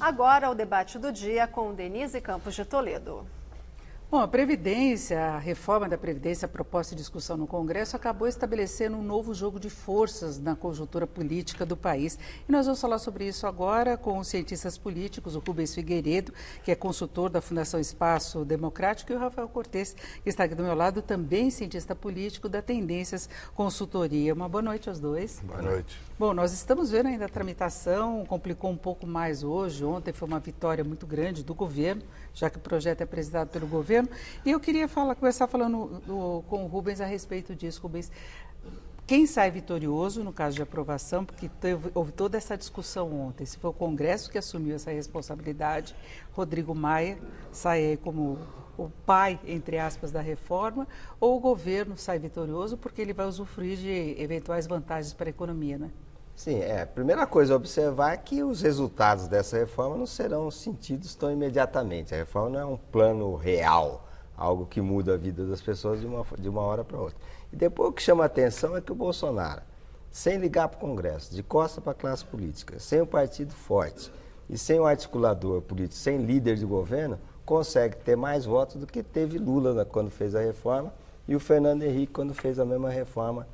Agora o debate do dia com Denise Campos de Toledo. Bom, a reforma da Previdência proposta em discussão no Congresso acabou estabelecendo um novo jogo de forças na conjuntura política do país. E nós vamos falar sobre isso agora com os cientistas políticos, o Rubens Figueiredo, que é consultor da Fundação Espaço Democrático, e o Rafael Cortes, que está aqui do meu lado, também cientista político da Tendências Consultoria. Uma boa noite aos dois. Boa noite. Bom, nós estamos vendo ainda a tramitação, complicou um pouco mais hoje. Ontem foi uma vitória muito grande do governo, já que o projeto é apresentado pelo governo. E eu queria começar falando com o Rubens a respeito disso. Rubens, quem sai vitorioso no caso de aprovação, porque houve toda essa discussão ontem, se foi o Congresso que assumiu essa responsabilidade, Rodrigo Maia sai aí como o pai, entre aspas, da reforma, ou o governo sai vitorioso porque ele vai usufruir de eventuais vantagens para a economia, né? Sim, a primeira coisa a observar é que os resultados dessa reforma não serão sentidos tão imediatamente. A reforma não é um plano real, algo que muda a vida das pessoas de uma hora para outra. E depois o que chama a atenção é que o Bolsonaro, sem ligar para o Congresso, de costa para a classe política, sem um partido forte e sem um articulador político, sem líder de governo, consegue ter mais votos do que teve Lula quando fez a reforma e o Fernando Henrique quando fez a mesma reforma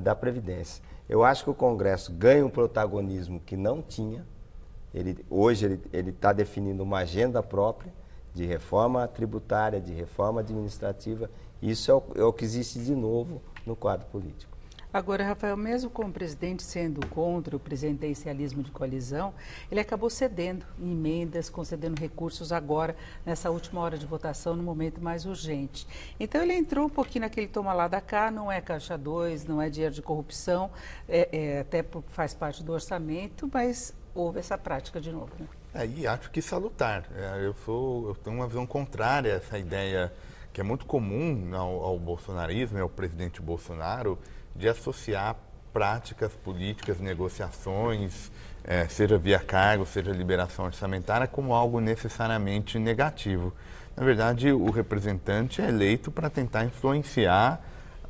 da Previdência. Eu acho que o Congresso ganha um protagonismo que não tinha. Hoje ele está definindo uma agenda própria de reforma tributária, de reforma administrativa. Isso é o que existe de novo no quadro político. Agora, Rafael, mesmo com o presidente sendo contra o presidencialismo de coalizão, ele acabou cedendo em emendas, concedendo recursos agora, nessa última hora de votação, no momento mais urgente. Então, ele entrou um pouquinho naquele toma lá da cá, não é caixa 2, não é dinheiro de corrupção, até faz parte do orçamento, mas houve essa prática de novo, né? E acho que salutar. Eu tenho uma visão contrária a essa ideia que é muito comum ao bolsonarismo, ao presidente Bolsonaro, de associar práticas políticas, negociações, seja via cargo, seja liberação orçamentária, como algo necessariamente negativo. Na verdade, o representante é eleito para tentar influenciar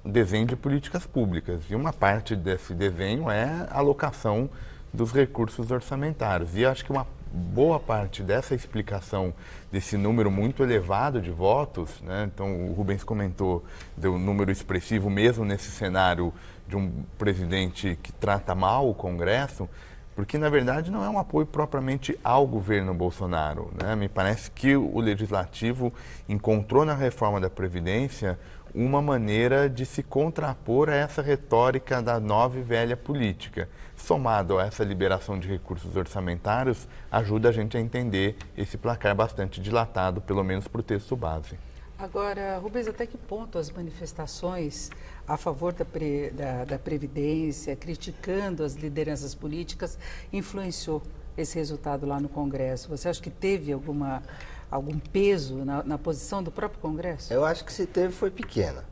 o desenho de políticas públicas. E uma parte desse desenho é a alocação dos recursos orçamentários. E acho que uma boa parte dessa explicação desse número muito elevado de votos, né? Então o Rubens comentou do número expressivo mesmo nesse cenário de um presidente que trata mal o Congresso, porque na verdade não é um apoio propriamente ao governo Bolsonaro, né? Me parece que o Legislativo encontrou na reforma da Previdência uma maneira de se contrapor a essa retórica da nova e velha política. Somado a essa liberação de recursos orçamentários, ajuda a gente a entender esse placar bastante dilatado, pelo menos para o texto base. Agora, Rubens, até que ponto as manifestações a favor da Previdência, criticando as lideranças políticas, influenciou esse resultado lá no Congresso? Você acha que teve algum peso na posição do próprio Congresso? Eu acho que se teve foi pequena.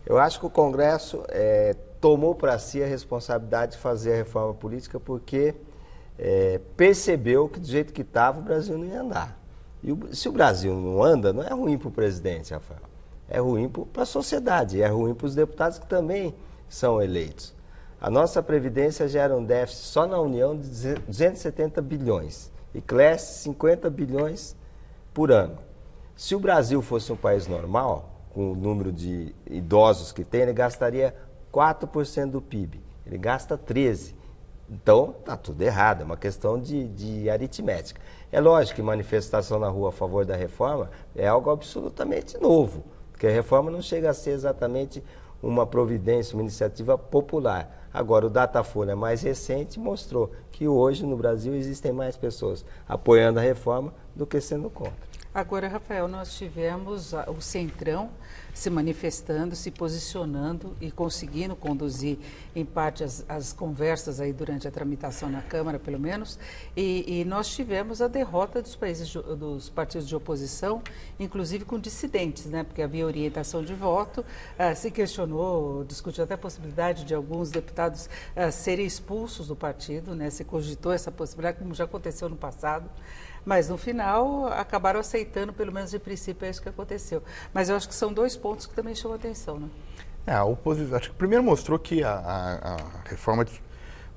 Eu acho que o Congresso tomou para si a responsabilidade de fazer a reforma política porque percebeu que do jeito que estava o Brasil não ia andar. E se o Brasil não anda, não é ruim para o presidente, Rafael. É ruim para a sociedade, é ruim para os deputados que também são eleitos. A nossa Previdência gera um déficit só na União de 270 bilhões e cresce 50 bilhões por ano. Se o Brasil fosse um país normal, com o número de idosos que tem, ele gastaria 4% do PIB. Ele gasta 13%. Então, está tudo errado, é uma questão de aritmética. É lógico que manifestação na rua a favor da reforma é algo absolutamente novo, porque a reforma não chega a ser exatamente uma providência, uma iniciativa popular. Agora, o Datafolha mais recente mostrou que hoje no Brasil existem mais pessoas apoiando a reforma do que sendo contra. Agora, Rafael, nós tivemos o Centrão se manifestando, se posicionando e conseguindo conduzir, em parte, as conversas aí durante a tramitação na Câmara, pelo menos, e nós tivemos a derrota dos partidos de oposição, inclusive com dissidentes, né? Porque havia orientação de voto, se questionou, discutiu até a possibilidade de alguns deputados serem expulsos do partido, né? Se cogitou essa possibilidade, como já aconteceu no passado. Mas, no final, acabaram aceitando, pelo menos de princípio, é isso que aconteceu. Mas eu acho que são dois pontos que também chamam a atenção, né? A oposição, acho que primeiro mostrou que a reforma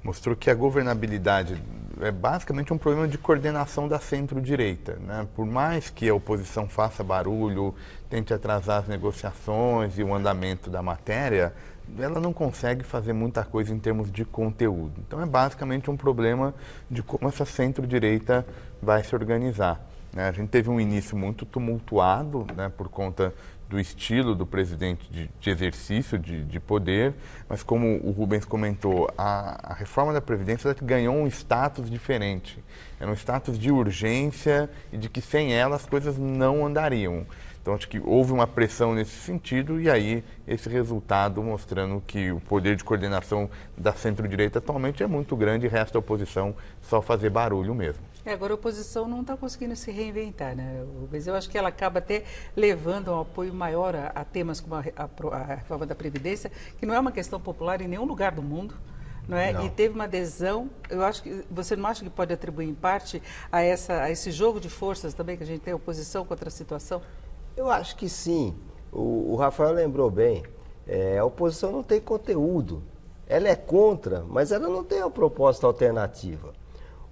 mostrou que a governabilidade é basicamente um problema de coordenação da centro-direita, né? Por mais que a oposição faça barulho, tente atrasar as negociações e o andamento da matéria, ela não consegue fazer muita coisa em termos de conteúdo. Então é basicamente um problema de como essa centro-direita vai se organizar, né? A gente teve um início muito tumultuado, né, por conta do estilo do presidente de exercício de poder, mas como o Rubens comentou, a reforma da Previdência ganhou um status diferente. Era um status de urgência e de que sem ela as coisas não andariam. Então, acho que houve uma pressão nesse sentido e aí esse resultado mostrando que o poder de coordenação da centro-direita atualmente é muito grande e resta a oposição só fazer barulho mesmo. Agora a oposição não está conseguindo se reinventar, né? Mas eu acho que ela acaba até levando um apoio maior a temas como a reforma da Previdência, que não é uma questão popular em nenhum lugar do mundo. Não é? Não. E teve uma adesão, eu acho que você não acha que pode atribuir em parte a esse jogo de forças também que a gente tem, oposição contra a situação? Eu acho que sim. O Rafael lembrou bem. A oposição não tem conteúdo. Ela é contra, mas ela não tem uma proposta alternativa.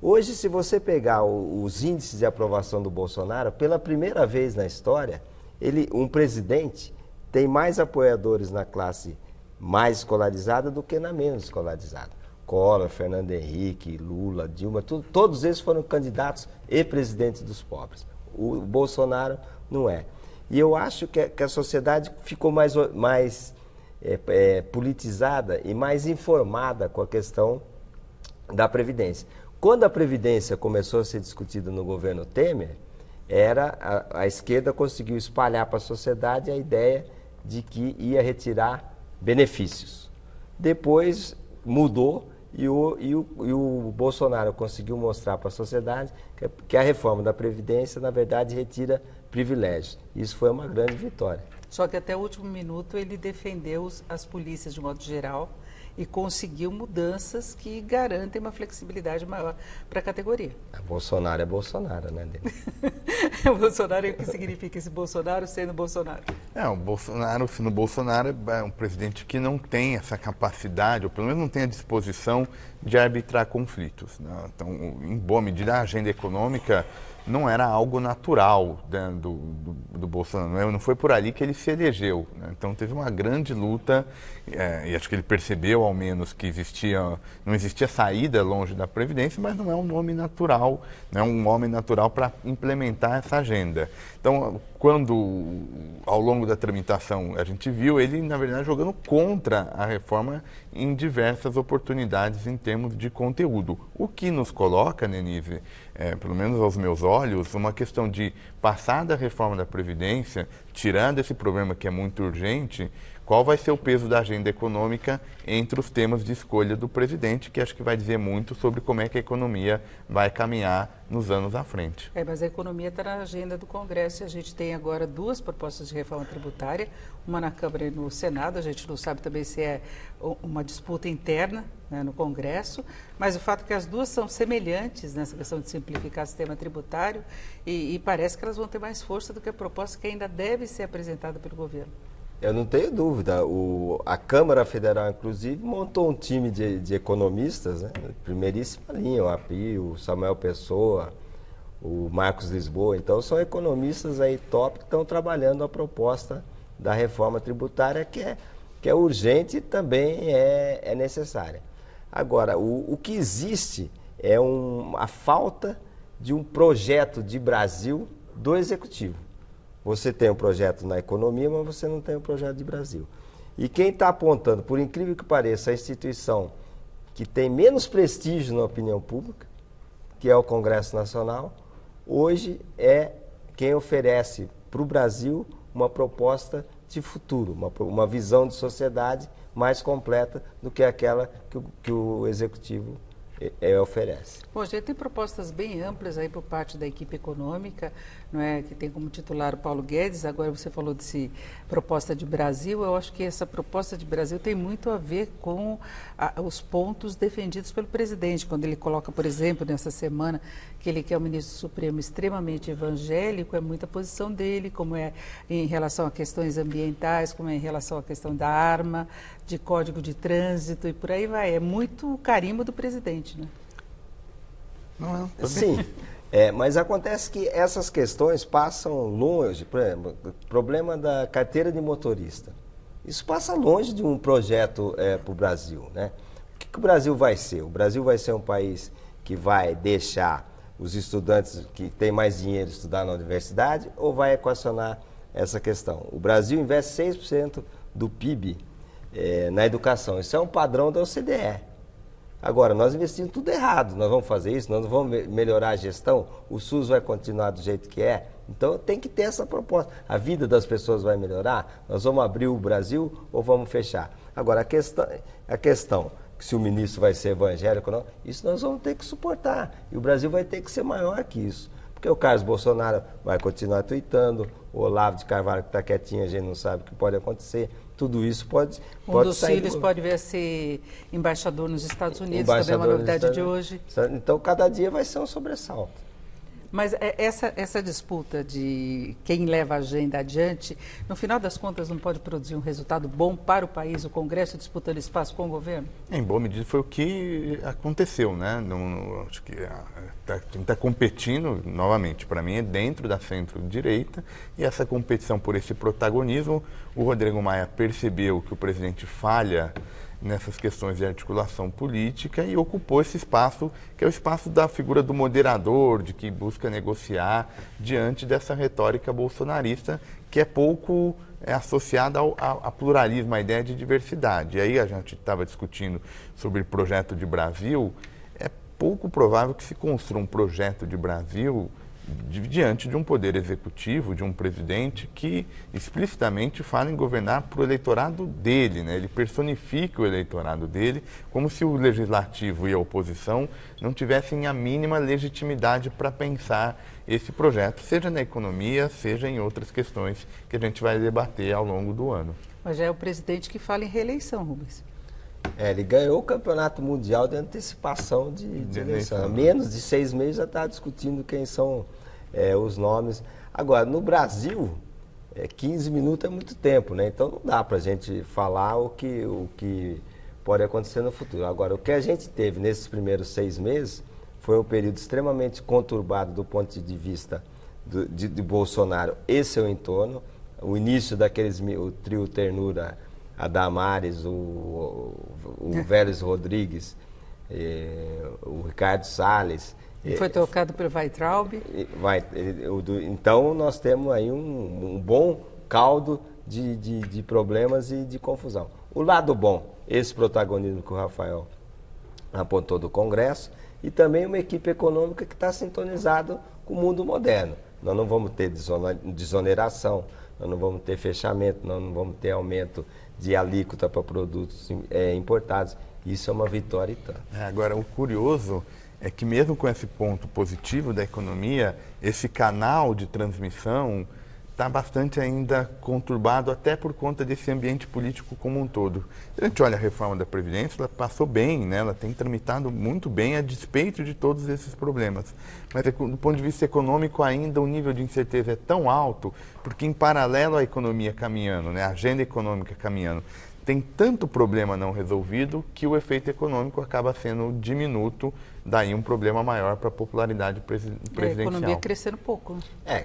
Hoje, se você pegar os índices de aprovação do Bolsonaro, pela primeira vez na história, um presidente tem mais apoiadores na classe mais escolarizada do que na menos escolarizada. Collor, Fernando Henrique, Lula, Dilma, todos eles foram candidatos e presidentes dos pobres. O Bolsonaro não é. E eu acho que a sociedade ficou mais politizada e mais informada com a questão da Previdência. Quando a Previdência começou a ser discutida no governo Temer, a esquerda conseguiu espalhar para a sociedade a ideia de que ia retirar benefícios. Depois mudou e o Bolsonaro conseguiu mostrar para a sociedade que a reforma da Previdência, na verdade, retira privilégios. Isso foi uma grande vitória. Só que até o último minuto ele defendeu as polícias de modo geral e conseguiu mudanças que garantem uma flexibilidade maior para a categoria. Bolsonaro é Bolsonaro, né? Bolsonaro, o que significa esse Bolsonaro sendo Bolsonaro? O Bolsonaro, sendo Bolsonaro, é um presidente que não tem essa capacidade, ou pelo menos não tem a disposição de arbitrar conflitos, né? Então, em boa medida, a agenda econômica não era algo natural, né, do Bolsonaro. Não foi por ali que ele se elegeu, né? Então teve uma grande luta, e acho que ele percebeu ao menos que não existia saída longe da Previdência, mas não é um nome natural, não é um homem natural para implementar essa agenda. Então, quando ao longo da tramitação a gente viu ele, na verdade, jogando contra a reforma em diversas oportunidades em termos de conteúdo. O que nos coloca, Nenise, pelo menos aos meus olhos, uma questão de passar da reforma da Previdência, tirando esse problema que é muito urgente, qual vai ser o peso da agenda econômica entre os temas de escolha do presidente, que acho que vai dizer muito sobre como é que a economia vai caminhar nos anos à frente. Mas a economia está na agenda do Congresso e a gente tem agora duas propostas de reforma tributária, uma na Câmara e no Senado. A gente não sabe também se é uma disputa interna, né, no Congresso, mas o fato é que as duas são semelhantes nessa questão de simplificar o sistema tributário e parece que elas vão ter mais força do que a proposta que ainda deve ser apresentada pelo governo. Eu não tenho dúvida. A Câmara Federal, inclusive, montou um time de economistas, né? Primeiríssima linha, o API, o Samuel Pessoa, o Marcos Lisboa. Então, são economistas aí top que estão trabalhando a proposta da reforma tributária, que é urgente e também é necessária. Agora, o que existe é a falta de um projeto de Brasil do Executivo. Você tem um projeto na economia, mas você não tem um projeto de Brasil. E quem está apontando, por incrível que pareça, a instituição que tem menos prestígio na opinião pública, que é o Congresso Nacional, hoje é quem oferece para o Brasil uma proposta de futuro, uma visão de sociedade mais completa do que aquela que o Executivo oferece. Bom, a gente tem propostas bem amplas aí por parte da equipe econômica, não é, que tem como titular o Paulo Guedes. Agora você falou desse proposta de Brasil. Eu acho que essa proposta de Brasil tem muito a ver com os pontos defendidos pelo presidente, quando ele coloca, por exemplo, nessa semana, que ele quer um ministro supremo extremamente evangélico. É muita posição dele, como é em relação a questões ambientais, como é em relação à questão da arma, de código de trânsito e por aí vai. É muito carimbo do presidente, né? Não, tá bem. Sim, mas acontece que essas questões passam longe. Por exemplo, o problema da carteira de motorista. Isso passa longe de um projeto para o Brasil, né? O que o Brasil vai ser? O Brasil vai ser um país que vai deixar os estudantes que têm mais dinheiro estudar na universidade ou vai equacionar essa questão? O Brasil investe 6% do PIB na educação. Isso é um padrão da OCDE. Agora, nós investimos tudo errado. Nós vamos fazer isso, nós não vamos melhorar a gestão, o SUS vai continuar do jeito que é. Então, tem que ter essa proposta. A vida das pessoas vai melhorar? Nós vamos abrir o Brasil ou vamos fechar? Agora, a questão que se o ministro vai ser evangélico ou não, isso nós vamos ter que suportar. E o Brasil vai ter que ser maior que isso. Porque o Carlos Bolsonaro vai continuar tuitando, o Olavo de Carvalho que está quietinho, a gente não sabe o que pode acontecer. Tudo isso pode Um dos filhos pode vir a ser embaixador nos Estados Unidos, também é uma novidade de hoje. Então, cada dia vai ser um sobressalto. Mas essa disputa de quem leva a agenda adiante, no final das contas, não pode produzir um resultado bom para o país, o Congresso disputando espaço com o governo? Em boa medida foi o que aconteceu, né? Acho que quem está competindo, novamente, para mim é dentro da centro-direita, e essa competição por esse protagonismo, o Rodrigo Maia percebeu que o presidente falha nessas questões de articulação política e ocupou esse espaço, que é o espaço da figura do moderador, de que busca negociar diante dessa retórica bolsonarista, que é pouco associada ao pluralismo, à ideia de diversidade. E aí a gente estava discutindo sobre o projeto de Brasil, é pouco provável que se construa um projeto de Brasil diante de um poder executivo, de um presidente que explicitamente fala em governar para o eleitorado dele, né? Ele personifica o eleitorado dele, como se o legislativo e a oposição não tivessem a mínima legitimidade para pensar esse projeto, seja na economia, seja em outras questões que a gente vai debater ao longo do ano. Mas já é o presidente que fala em reeleição, Rubens. Ele ganhou o campeonato mundial de antecipação de eleição. Há menos de 6 meses já está discutindo quem são os nomes. Agora, no Brasil, 15 minutos é muito tempo, né? Então não dá para a gente falar o que pode acontecer no futuro. Agora, o que a gente teve nesses primeiros 6 meses foi um período extremamente conturbado do ponto de vista de Bolsonaro e seu entorno. O início o trio Ternura, a Damares, o Vélez Rodrigues, o Ricardo Salles. Foi tocado pelo Weintraub. Então, nós temos aí um bom caldo de problemas e de confusão. O lado bom, esse protagonismo que o Rafael apontou do Congresso, e também uma equipe econômica que está sintonizada com o mundo moderno. Nós não vamos ter desoneração, nós não vamos ter fechamento, nós não vamos ter aumento de alíquota para produtos importados. Isso é uma vitória e tanto. Agora, o curioso é que mesmo com esse ponto positivo da economia, esse canal de transmissão está bastante ainda conturbado, até por conta desse ambiente político como um todo. Se a gente olha a reforma da Previdência, ela passou bem, né? Ela tem tramitado muito bem a despeito de todos esses problemas. Mas do ponto de vista econômico ainda o nível de incerteza é tão alto, porque em paralelo à economia caminhando, né? A agenda econômica caminhando, tem tanto problema não resolvido que o efeito econômico acaba sendo diminuto, daí um problema maior para a popularidade presidencial. A economia crescendo pouco.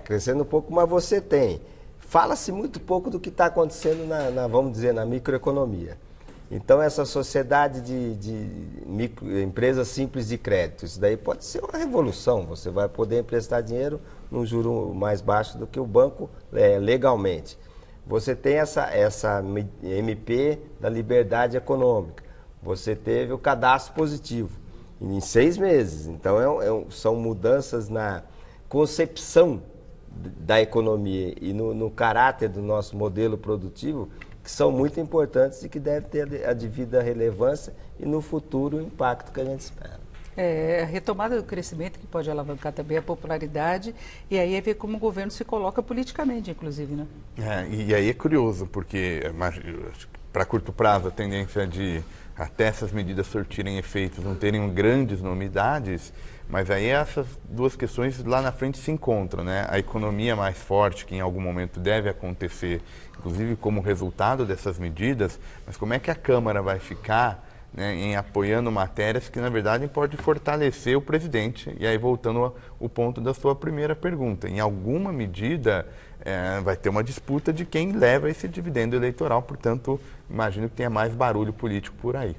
Crescendo pouco, mas você tem. Fala-se muito pouco do que está acontecendo vamos dizer, na microeconomia. Então, essa sociedade de empresas simples de crédito, isso daí pode ser uma revolução. Você vai poder emprestar dinheiro num juro mais baixo do que o banco legalmente. Você tem essa MP da liberdade econômica. Você teve o cadastro positivo em 6 meses. Então, são mudanças na concepção da economia e no caráter do nosso modelo produtivo que são muito importantes e que devem ter a devida relevância e no futuro o impacto que a gente espera. A retomada do crescimento que pode alavancar também a popularidade e aí é ver como o governo se coloca politicamente, inclusive, né? E aí é curioso, porque para curto prazo a tendência de até essas medidas surtirem efeitos, não terem grandes novidades, mas aí essas duas questões lá na frente se encontram, né? A economia mais forte, que em algum momento deve acontecer, inclusive como resultado dessas medidas, mas como é que a Câmara vai ficar né, em apoiando matérias que, na verdade, podem fortalecer o presidente. E aí, voltando ao ponto da sua primeira pergunta, em alguma medida vai ter uma disputa de quem leva esse dividendo eleitoral, portanto, imagino que tenha mais barulho político por aí.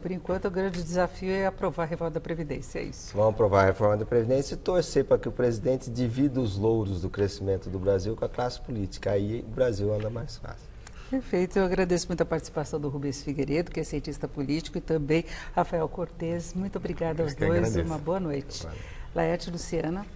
Por enquanto, o grande desafio é aprovar a reforma da Previdência, é isso. Vamos aprovar a reforma da Previdência e torcer para que o presidente divida os louros do crescimento do Brasil com a classe política. Aí o Brasil anda mais fácil. Perfeito, eu agradeço muito a participação do Rubens Figueiredo, que é cientista político, e também Rafael Cortes. Muito obrigada aos dois, uma boa noite. Laerte, Luciana.